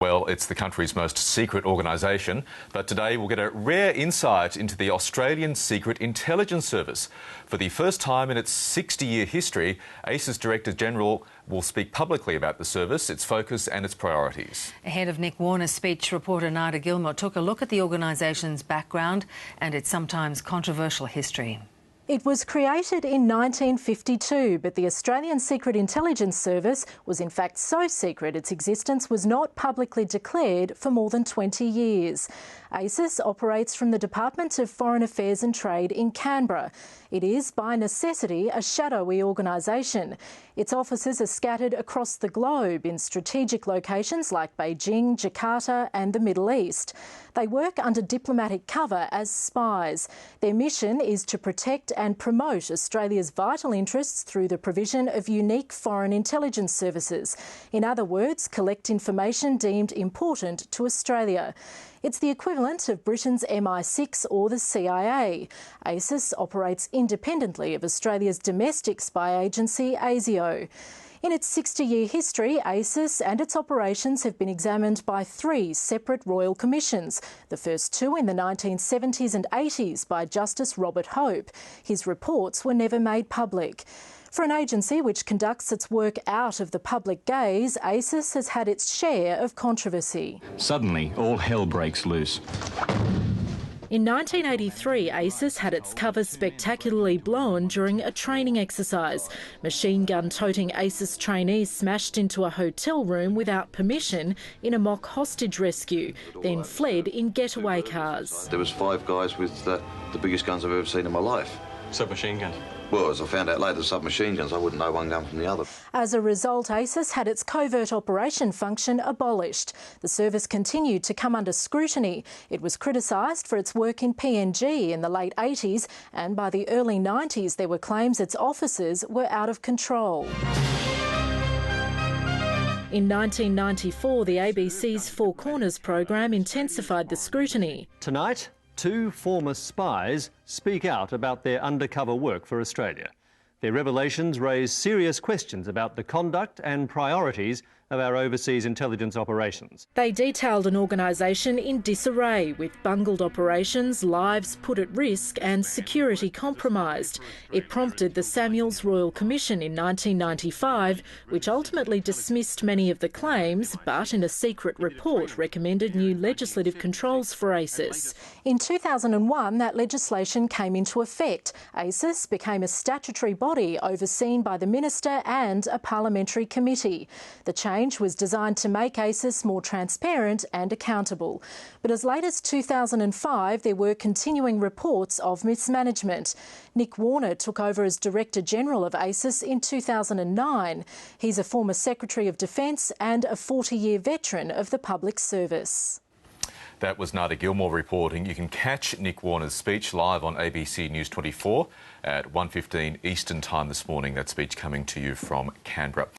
Well, it's the country's most secret organisation, but today we'll get a rare insight into the Australian Secret Intelligence Service. For the first time in its 60-year history, ACE's Director General will speak publicly about the service, its focus and its priorities. Ahead of Nick Warner's speech, reporter Narda Gilmore took a look at the organisation's background and its sometimes controversial history. It was created in 1952, but the Australian Secret Intelligence Service was in fact so secret its existence was not publicly declared for more than 20 years. ACIS operates from the Department of Foreign Affairs and Trade in Canberra. It is, by necessity, a shadowy organisation. Its offices are scattered across the globe in strategic locations like Beijing, Jakarta and the Middle East. They work under diplomatic cover as spies. Their mission is to protect and promote Australia's vital interests through the provision of unique foreign intelligence services. In other words, collect information deemed important to Australia. It's the equivalent of Britain's MI6 or the CIA. ACIS operates independently of Australia's domestic spy agency, ASIO. In its 60-year history, ACIS and its operations have been examined by 3 separate royal commissions, the first 2 in the 1970s and 80s by Justice Robert Hope. His reports were never made public. For an agency which conducts its work out of the public gaze, ACIS has had its share of controversy. Suddenly, all hell breaks loose. In 1983, ACIS had its cover spectacularly blown during a training exercise. Machine gun-toting ACIS trainees smashed into a hotel room without permission in a mock hostage rescue, then fled in getaway cars. There was 5 guys with the biggest guns I've ever seen in my life. Submachine guns? Well, as I found out later, submachine guns, I wouldn't know one gun from the other. As a result, ACIS had its covert operation function abolished. The service continued to come under scrutiny. It was criticised for its work in PNG in the late 80s, and by the early 90s there were claims its officers were out of control. In 1994, the ABC's Four Corners program intensified the scrutiny. Tonight, 2 former spies speak out about their undercover work for Australia. Their revelations raise serious questions about the conduct and priorities of our overseas intelligence operations. They detailed an organisation in disarray, with bungled operations, lives put at risk and security compromised. It prompted the Samuels Royal Commission in 1995, which ultimately dismissed many of the claims, but in a secret report recommended new legislative controls for ACIS. In 2001, that legislation came into effect. ACIS became a statutory body overseen by the Minister and a parliamentary committee. The change was designed to make ACIS more transparent and accountable. But as late as 2005, there were continuing reports of mismanagement. Nick Warner took over as Director General of ACIS in 2009. He's a former Secretary of Defence and a 40-year veteran of the public service. That was Narda Gilmore reporting. You can catch Nick Warner's speech live on ABC News 24 at 1:15 Eastern Time this morning. That speech coming to you from Canberra.